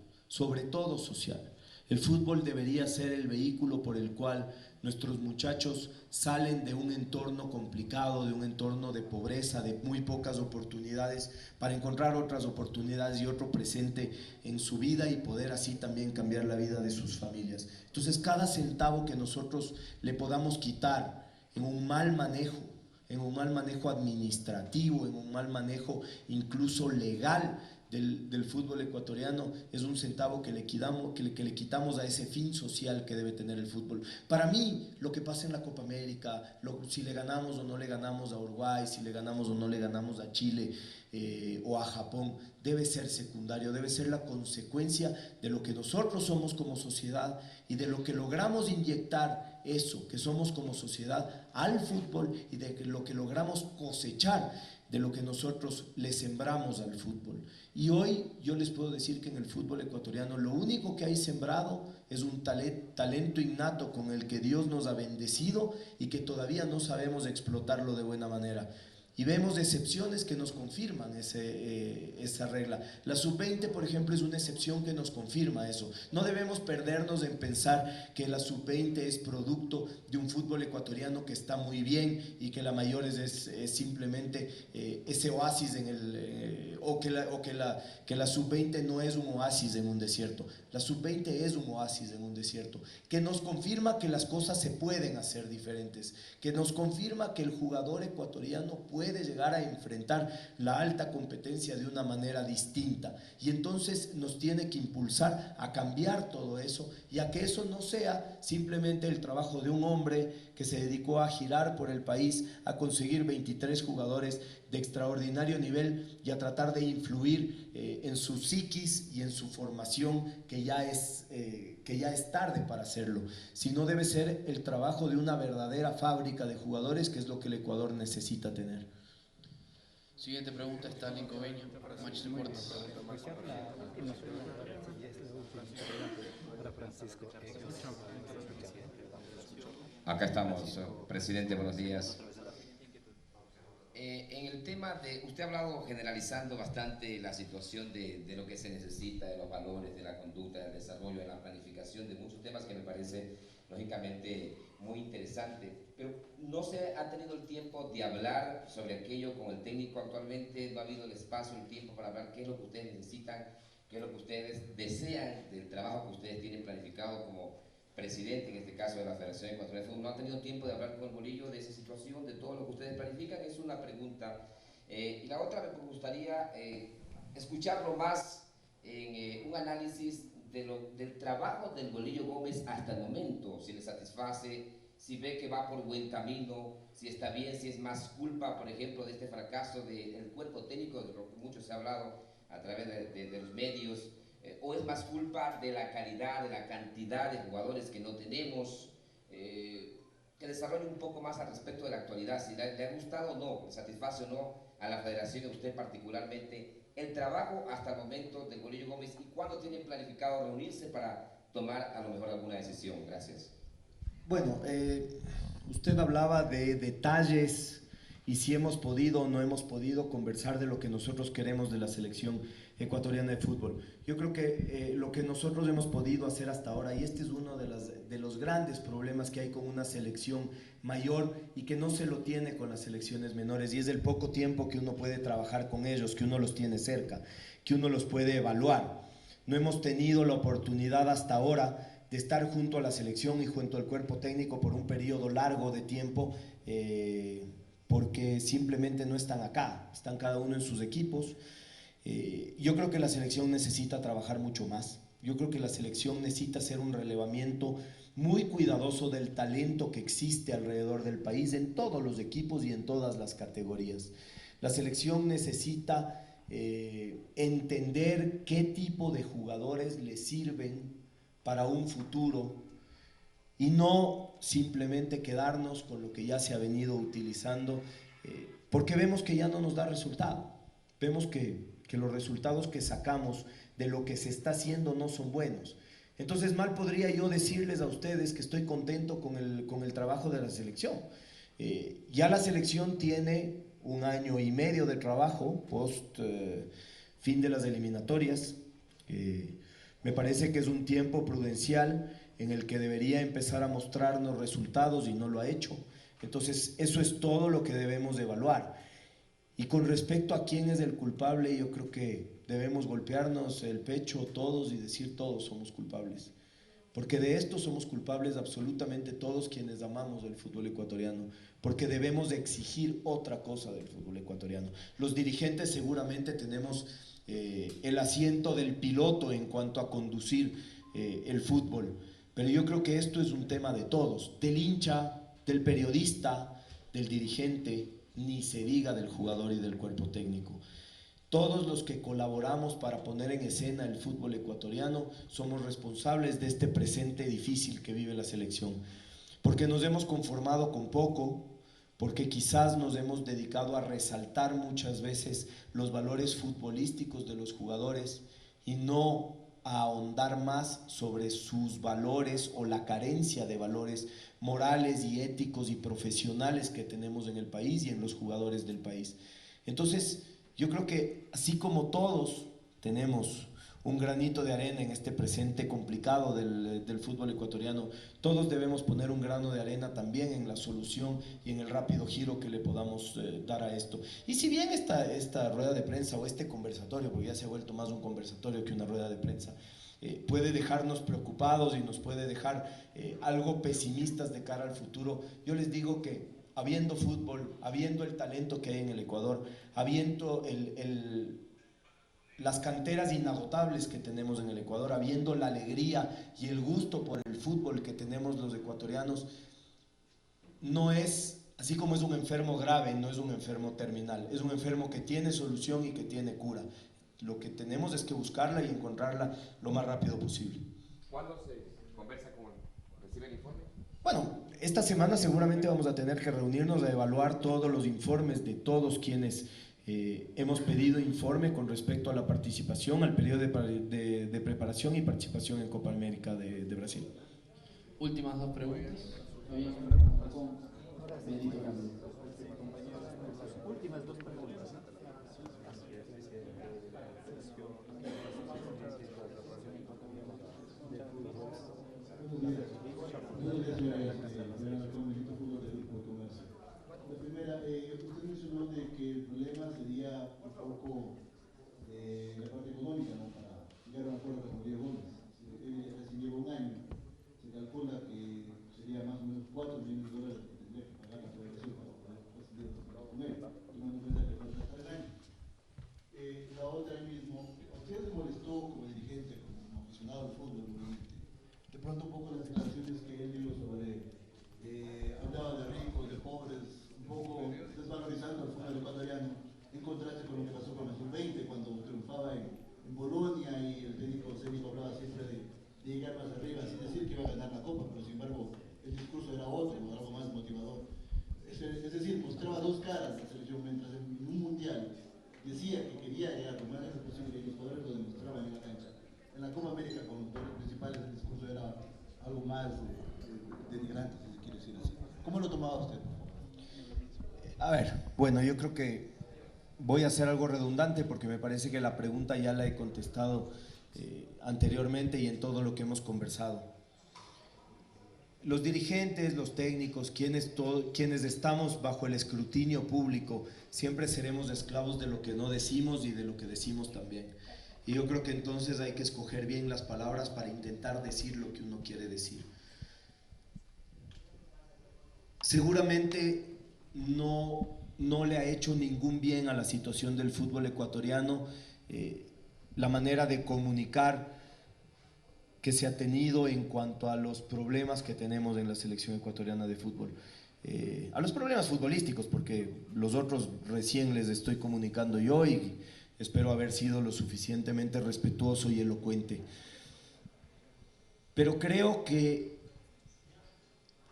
El fútbol debería ser el vehículo por el cual nuestros muchachos salen de un entorno complicado, de un entorno de pobreza, de muy pocas oportunidades, para encontrar otras oportunidades y otro presente en su vida y poder así también cambiar la vida de sus familias. Entonces, cada centavo que nosotros le podamos quitar en un mal manejo administrativo, en un mal manejo incluso legal del fútbol ecuatoriano, es un centavo que le quitamos a ese fin social que debe tener el fútbol. Para mí, lo que pasa en la Copa América, si le ganamos o no le ganamos a Uruguay, si le ganamos o no le ganamos a Chile o a Japón, debe ser secundario, debe ser la consecuencia de lo que nosotros somos como sociedad y de lo que logramos inyectar eso, que somos como sociedad al fútbol y de lo que logramos cosechar de lo que nosotros le sembramos al fútbol. Y hoy yo les puedo decir que en el fútbol ecuatoriano lo único que hay sembrado es un talento innato con el que Dios nos ha bendecido y que todavía no sabemos explotarlo de buena manera. Y vemos excepciones que nos confirman esa regla. La sub-20, por ejemplo, es una excepción que nos confirma eso. No debemos perdernos en pensar que la sub-20 es producto de un fútbol ecuatoriano que está muy bien y que la Mayores es simplemente ese oasis o que la sub-20 no es un oasis en un desierto. La sub-20 es un oasis en un desierto, que nos confirma que las cosas se pueden hacer diferentes, que nos confirma que el jugador ecuatoriano puede llegar a enfrentar la alta competencia de una manera distinta, y entonces nos tiene que impulsar a cambiar todo eso y a que eso no sea simplemente el trabajo de un hombre que se dedicó a girar por el país, a conseguir 23 jugadores de extraordinario nivel y a tratar de influir en su psiquis y en su formación, que ya es tarde para hacerlo, sino debe ser el trabajo de una verdadera fábrica de jugadores, que es lo que el Ecuador necesita tener. Siguiente pregunta, Stalin Coveño, Manchester Sports. Acá estamos, presidente, buenos días. En el tema de, usted ha hablado generalizando bastante la situación de lo que se necesita, de los valores, de la conducta, del desarrollo, de la planificación, de muchos temas que me parece lógicamente muy interesante, pero no se ha tenido el tiempo de hablar sobre aquello con el técnico actualmente, no ha habido el espacio, el tiempo para hablar qué es lo que ustedes necesitan, qué es lo que ustedes desean del trabajo que ustedes tienen planificado como presidente, en este caso de la Federación Ecuatoriana de Fútbol. ¿No han tenido tiempo de hablar con el Bolillo de esa situación, de todo lo que ustedes planifican? Es una pregunta. Y la otra, me gustaría escucharlo más en un análisis del trabajo del Bolillo Gómez hasta el momento, si le satisface, si ve que va por buen camino, si está bien, si es más culpa, por ejemplo, de este fracaso del cuerpo técnico, de lo que mucho se ha hablado a través de los medios, o es más culpa de la calidad, de la cantidad de jugadores que no tenemos. Que desarrolle un poco más al respecto de la actualidad, si le ha gustado o no, le satisface o no a la federación y a usted particularmente el trabajo hasta el momento del Bolillo Gómez, y cuándo tienen planificado reunirse para tomar a lo mejor alguna decisión. Gracias. Bueno, usted hablaba de detalles y si hemos podido o no hemos podido conversar de lo que nosotros queremos de la selección ecuatoriana de fútbol. Yo creo que lo que nosotros hemos podido hacer hasta ahora, y este es uno de los grandes problemas que hay con una selección mayor y que no se lo tiene con las selecciones menores, y es el poco tiempo que uno puede trabajar con ellos, que uno los tiene cerca, que uno los puede evaluar. No hemos tenido la oportunidad hasta ahora de estar junto a la selección y junto al cuerpo técnico por un periodo largo de tiempo, porque simplemente no están acá, están cada uno en sus equipos. Yo creo que la selección necesita trabajar mucho más. Yo creo que la selección necesita hacer un relevamiento muy cuidadoso del talento que existe alrededor del país, en todos los equipos y en todas las categorías. La selección necesita entender qué tipo de jugadores le sirven para un futuro y no simplemente quedarnos con lo que ya se ha venido utilizando, porque vemos que ya no nos da resultado. Vemos que los resultados que sacamos de lo que se está haciendo no son buenos. Entonces, mal podría yo decirles a ustedes que estoy contento con el trabajo de la selección. Ya la selección tiene 1 año y medio de trabajo post fin de las eliminatorias. Me parece que es un tiempo prudencial en el que debería empezar a mostrarnos resultados y no lo ha hecho. Entonces, eso es todo lo que debemos evaluar. Y con respecto a quién es el culpable, yo creo que debemos golpearnos el pecho todos y decir todos somos culpables. Porque de esto somos culpables absolutamente todos quienes amamos el fútbol ecuatoriano, porque debemos de exigir otra cosa del fútbol ecuatoriano. Los dirigentes seguramente tenemos el asiento del piloto en cuanto a conducir el fútbol, pero yo creo que esto es un tema de todos, del hincha, del periodista, del dirigente, ni se diga del jugador y del cuerpo técnico. Todos los que colaboramos para poner en escena el fútbol ecuatoriano somos responsables de este presente difícil que vive la selección. porque nos hemos conformado con poco, porque quizás nos hemos dedicado a resaltar muchas veces los valores futbolísticos de los jugadores y no a ahondar más sobre sus valores o la carencia de valores morales y éticos y profesionales que tenemos en el país y en los jugadores del país. Entonces, yo creo que así como todos tenemos un granito de arena en este presente complicado del fútbol ecuatoriano, todos debemos poner un grano de arena también en la solución y en el rápido giro que le podamos dar a esto. Y si bien esta rueda de prensa o este conversatorio, porque ya se ha vuelto más un conversatorio que una rueda de prensa, puede dejarnos preocupados y nos puede dejar algo pesimistas de cara al futuro, yo les digo que habiendo fútbol, habiendo el talento que hay en el Ecuador, habiendo las canteras inagotables que tenemos en el Ecuador, habiendo la alegría y el gusto por el fútbol que tenemos los ecuatorianos, no es, así como es un enfermo grave, no es un enfermo terminal, es un enfermo que tiene solución y que tiene cura. Lo que tenemos es que buscarla y encontrarla lo más rápido posible. ¿Cuándo se conversa recibe el informe? Bueno, esta semana seguramente vamos a tener que reunirnos a evaluar todos los informes de todos quienes hemos pedido informe con respecto a la participación, al periodo de preparación y participación en Copa América de Brasil. Últimas dos preguntas. Últimas dos preguntas. La primera, usted mencionó de que el problema sería un poco la parte económica, ¿no? Para llegar a un acuerdo con Diego Gómez. Recién lleva un año, se calcula que sería más o menos $4 millones que tendría que pagar la federación para poder recibir con él, tomando en cuenta que falta 3 años. La otra mismo, ¿a usted le molestó como dirigente, como aficionado al fútbol, obviamente, de pronto un poco las declaraciones que él dio sobre, hablaba de ricos, de pobres, un poco desvalorizando al fútbol ecuatoriano, en contraste con lo que pasó con la Sub-20 cuando triunfaba en Bolonia y el técnico hablaba siempre de llegar más arriba, sin decir que iba a ganar la Copa, pero sin embargo el discurso era otro, algo más motivador. Es decir, mostraba dos caras la selección, mientras en un mundial decía que quería llegar lo más lejos posible y los jugadores lo demostraban en la cancha. En la Copa América con los jugadores principales el discurso era algo más denigrante, si se quiere decir así. ¿Cómo lo tomaba usted? A ver, bueno, yo creo que voy a hacer algo redundante porque me parece que la pregunta ya la he contestado anteriormente y en todo lo que hemos conversado. Los dirigentes, los técnicos, quienes estamos bajo el escrutinio público, siempre seremos esclavos de lo que no decimos y de lo que decimos también. Y yo creo que entonces hay que escoger bien las palabras para intentar decir lo que uno quiere decir. Seguramente no le ha hecho ningún bien a la situación del fútbol ecuatoriano la manera de comunicar que se ha tenido en cuanto a los problemas que tenemos en la selección ecuatoriana de fútbol. A los problemas futbolísticos, porque los otros recién les estoy comunicando yo y espero haber sido lo suficientemente respetuoso y elocuente. Pero creo que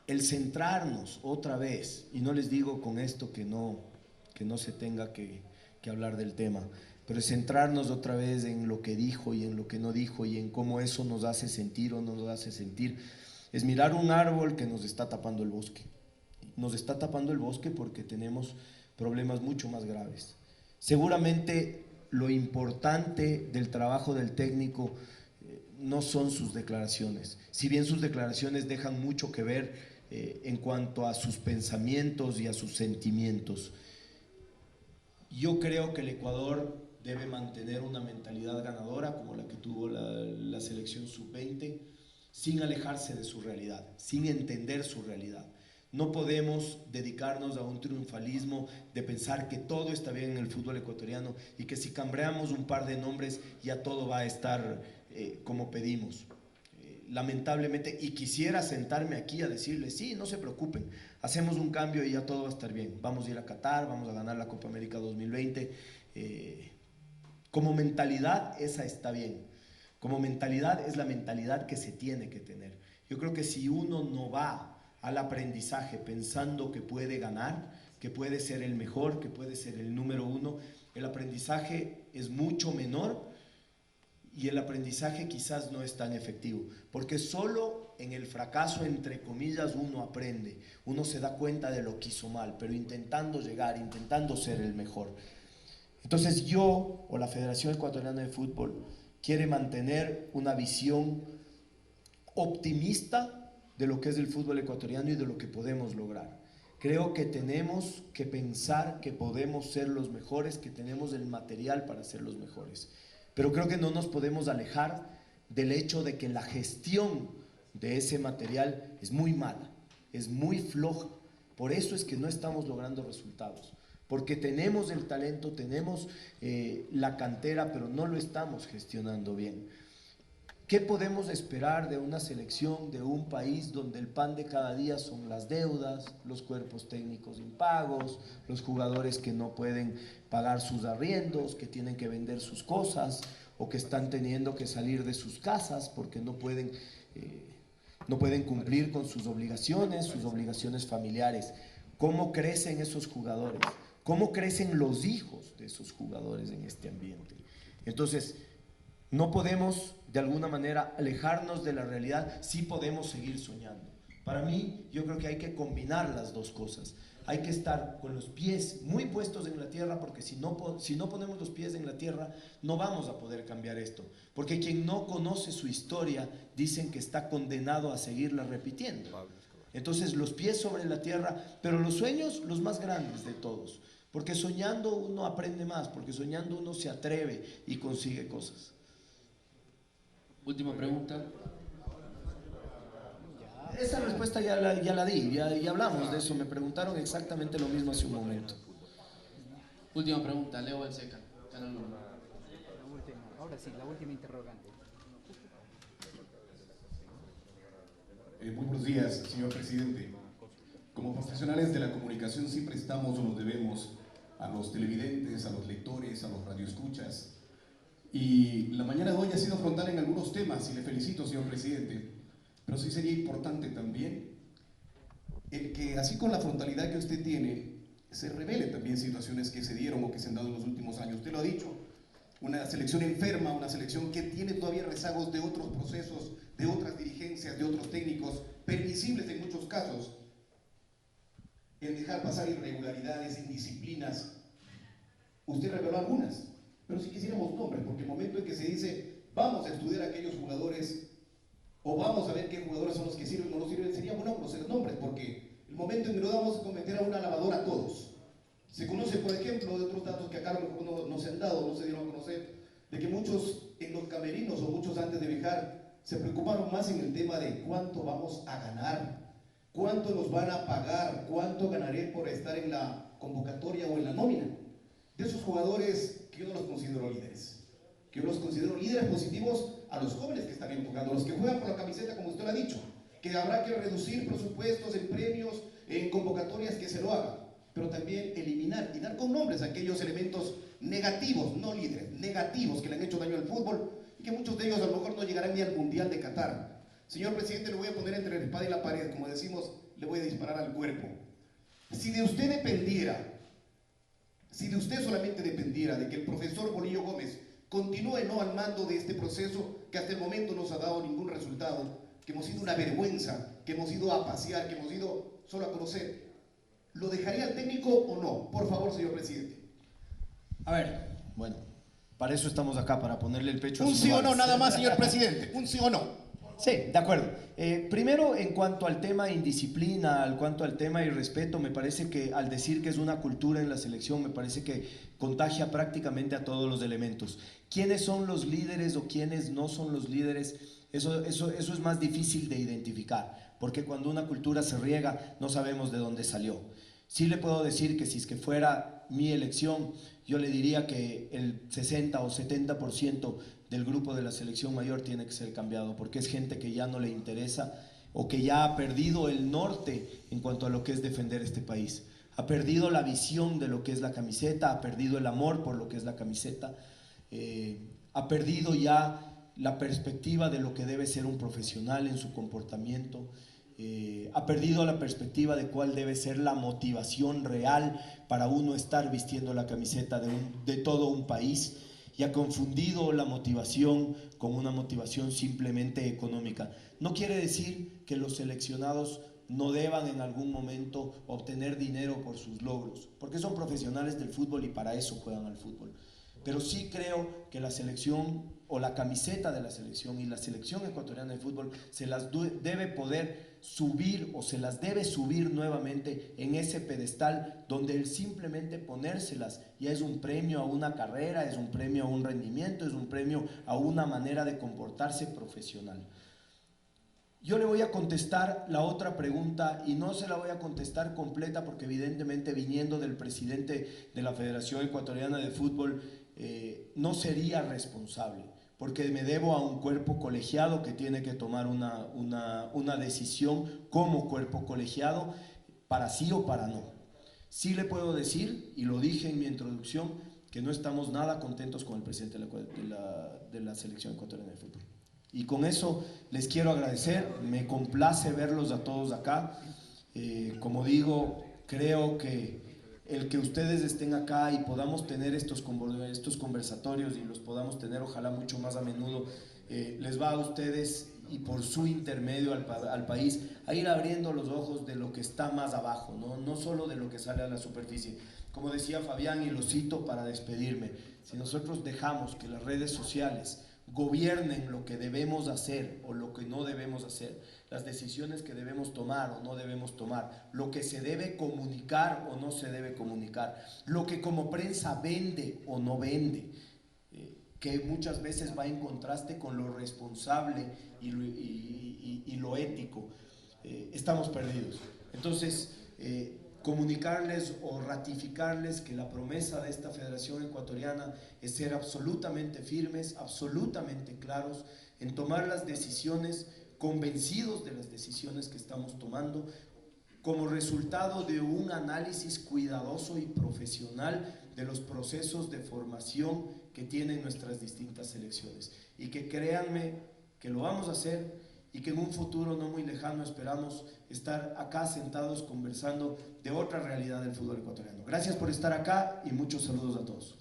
el centrarnos otra vez, y no les digo con esto que no se tenga que hablar del tema, pero centrarnos otra vez en lo que dijo y en lo que no dijo y en cómo eso nos hace sentir o no nos hace sentir, es mirar un árbol que nos está tapando el bosque. Nos está tapando el bosque porque tenemos problemas mucho más graves. Seguramente lo importante del trabajo del técnico no son sus declaraciones, si bien sus declaraciones dejan mucho que ver en cuanto a sus pensamientos y a sus sentimientos. Yo creo que el Ecuador debe mantener una mentalidad ganadora como la que tuvo la selección sub-20, sin alejarse de su realidad, sin entender su realidad. No podemos dedicarnos a un triunfalismo de pensar que todo está bien en el fútbol ecuatoriano y que si cambiamos un par de nombres ya todo va a estar como pedimos. Lamentablemente, y quisiera sentarme aquí a decirles, sí, no se preocupen, hacemos un cambio y ya todo va a estar bien. Vamos a ir a Qatar, vamos a ganar la Copa América 2020. Como mentalidad, esa está bien. Como mentalidad es la mentalidad que se tiene que tener. Yo creo que si uno no va al aprendizaje, pensando que puede ganar, que puede ser el mejor, que puede ser el número uno. El aprendizaje es mucho menor y el aprendizaje quizás no es tan efectivo, porque solo en el fracaso, entre comillas, uno aprende, uno se da cuenta de lo que hizo mal, pero intentando llegar, intentando ser el mejor. Entonces yo, o la Federación Ecuatoriana de Fútbol, quiere mantener una visión optimista de lo que es el fútbol ecuatoriano y de lo que podemos lograr. Creo que tenemos que pensar que podemos ser los mejores, que tenemos el material para ser los mejores. Pero creo que no nos podemos alejar del hecho de que la gestión de ese material es muy mala, es muy floja. Por eso es que no estamos logrando resultados. Porque tenemos el talento, tenemos la cantera, pero no lo estamos gestionando bien. ¿Qué podemos esperar de una selección, de un país donde el pan de cada día son las deudas, los cuerpos técnicos impagos, los jugadores que no pueden pagar sus arriendos, que tienen que vender sus cosas o que están teniendo que salir de sus casas porque no pueden cumplir con sus obligaciones familiares? ¿Cómo crecen esos jugadores? ¿Cómo crecen los hijos de esos jugadores en este ambiente? Entonces, no podemos de alguna manera alejarnos de la realidad, sí podemos seguir soñando. Para mí, yo creo que hay que combinar las dos cosas. Hay que estar con los pies muy puestos en la tierra, porque si no ponemos los pies en la tierra, no vamos a poder cambiar esto. Porque quien no conoce su historia, dicen que está condenado a seguirla repitiendo. Entonces, los pies sobre la tierra, pero los sueños, los más grandes de todos. Porque soñando uno aprende más, porque soñando uno se atreve y consigue cosas. Última pregunta. Esa respuesta ya la di, ya hablamos de eso, me preguntaron exactamente lo mismo hace un momento. Última pregunta, Leo Balseca, Canal 1. Ahora sí, la última interrogante. Muy buenos días, señor presidente. Como profesionales de la comunicación siempre estamos o nos debemos a los televidentes, a los lectores, a los radioescuchas. Y la mañana de hoy ha sido frontal en algunos temas y le felicito, señor presidente. Pero sí sería importante también el que, así con la frontalidad que usted tiene, se revele también situaciones que se dieron o que se han dado en los últimos años. Usted lo ha dicho, una selección enferma, una selección que tiene todavía rezagos de otros procesos, de otras dirigencias, de otros técnicos, permisibles en muchos casos, en dejar pasar irregularidades, indisciplinas. Usted reveló algunas, pero si quisiéramos nombres, porque el momento en que se dice vamos a estudiar a aquellos jugadores o vamos a ver qué jugadores son los que sirven o no sirven, sería bueno conocer nombres, porque el momento en que no vamos a cometer a una lavadora a todos. Se conoce, por ejemplo, de otros datos que acá a lo mejor no se han dado, no se dieron a conocer, de que muchos en los camerinos o muchos antes de viajar se preocuparon más en el tema de cuánto vamos a ganar, cuánto nos van a pagar, cuánto ganaré por estar en la convocatoria o en la nómina. De esos jugadores que yo no los considero líderes, que yo los considero líderes positivos a los jóvenes que están enfocando, los que juegan por la camiseta, como usted lo ha dicho, que habrá que reducir presupuestos en premios, en convocatorias, que se lo haga, pero también eliminar y dar con nombres a aquellos elementos negativos, no líderes, negativos que le han hecho daño al fútbol y que muchos de ellos a lo mejor no llegarán ni al Mundial de Qatar. Señor presidente, le voy a poner entre la espada y la pared, como decimos, le voy a disparar al cuerpo. Si de usted dependiera, si de usted solamente dependiera de que el profesor Bolillo Gómez continúe no al mando de este proceso que hasta el momento no nos ha dado ningún resultado, que hemos ido una vergüenza, que hemos ido a pasear, que hemos ido solo a conocer, ¿lo dejaría al técnico o no? Por favor, señor presidente. A ver, bueno, para eso estamos acá, para ponerle el pecho a Un sus sí o no balas. nada más, señor presidente, un sí o no. Sí, de acuerdo. Primero, en cuanto al tema indisciplina, en cuanto al tema irrespeto, me parece que al decir que es una cultura en la selección, me parece que contagia prácticamente a todos los elementos. ¿Quiénes son los líderes o quiénes no son los líderes? Eso es más difícil de identificar, porque cuando una cultura se riega, no sabemos de dónde salió. Sí le puedo decir que si es que fuera mi elección, yo le diría que el 60 o 70% del grupo de la selección mayor tiene que ser cambiado, porque es gente que ya no le interesa o que ya ha perdido el norte en cuanto a lo que es defender este país. Ha perdido la visión de lo que es la camiseta, ha perdido el amor por lo que es la camiseta, ha perdido ya la perspectiva de lo que debe ser un profesional en su comportamiento. ha perdido la perspectiva de cuál debe ser la motivación real para uno estar vistiendo la camiseta de todo un país, y ha confundido la motivación con una motivación simplemente económica. No quiere decir que los seleccionados no deban en algún momento obtener dinero por sus logros, porque son profesionales del fútbol y para eso juegan al fútbol. Pero sí creo que la selección o la camiseta de la selección y la selección ecuatoriana de fútbol se las debe poder subir o se las debe subir nuevamente en ese pedestal donde el simplemente ponérselas ya es un premio a una carrera, es un premio a un rendimiento, es un premio a una manera de comportarse profesional. Yo le voy a contestar la otra pregunta y no se la voy a contestar completa porque evidentemente viniendo del presidente de la Federación Ecuatoriana de Fútbol no sería responsable, porque me debo a un cuerpo colegiado que tiene que tomar una decisión como cuerpo colegiado para sí o para no. Sí le puedo decir, y lo dije en mi introducción, que no estamos nada contentos con el presidente de la Selección Ecuatoriana de Fútbol. Y con eso les quiero agradecer, me complace verlos a todos acá. Como digo, creo que el que ustedes estén acá y podamos tener estos conversatorios y los podamos tener ojalá mucho más a menudo, les va a ustedes y por su intermedio al país a ir abriendo los ojos de lo que está más abajo, no solo de lo que sale a la superficie. Como decía Fabián, y lo cito para despedirme, si nosotros dejamos que las redes sociales gobiernen lo que debemos hacer o lo que no debemos hacer, las decisiones que debemos tomar o no debemos tomar, lo que se debe comunicar o no se debe comunicar, lo que como prensa vende o no vende, que muchas veces va en contraste con lo responsable y lo ético, estamos perdidos. Entonces, comunicarles o ratificarles que la promesa de esta Federación Ecuatoriana es ser absolutamente firmes, absolutamente claros en tomar las decisiones, convencidos de las decisiones que estamos tomando, como resultado de un análisis cuidadoso y profesional de los procesos de formación que tienen nuestras distintas selecciones. Y que créanme que lo vamos a hacer y que en un futuro no muy lejano esperamos estar acá sentados conversando de otra realidad del fútbol ecuatoriano. Gracias por estar acá y muchos saludos a todos.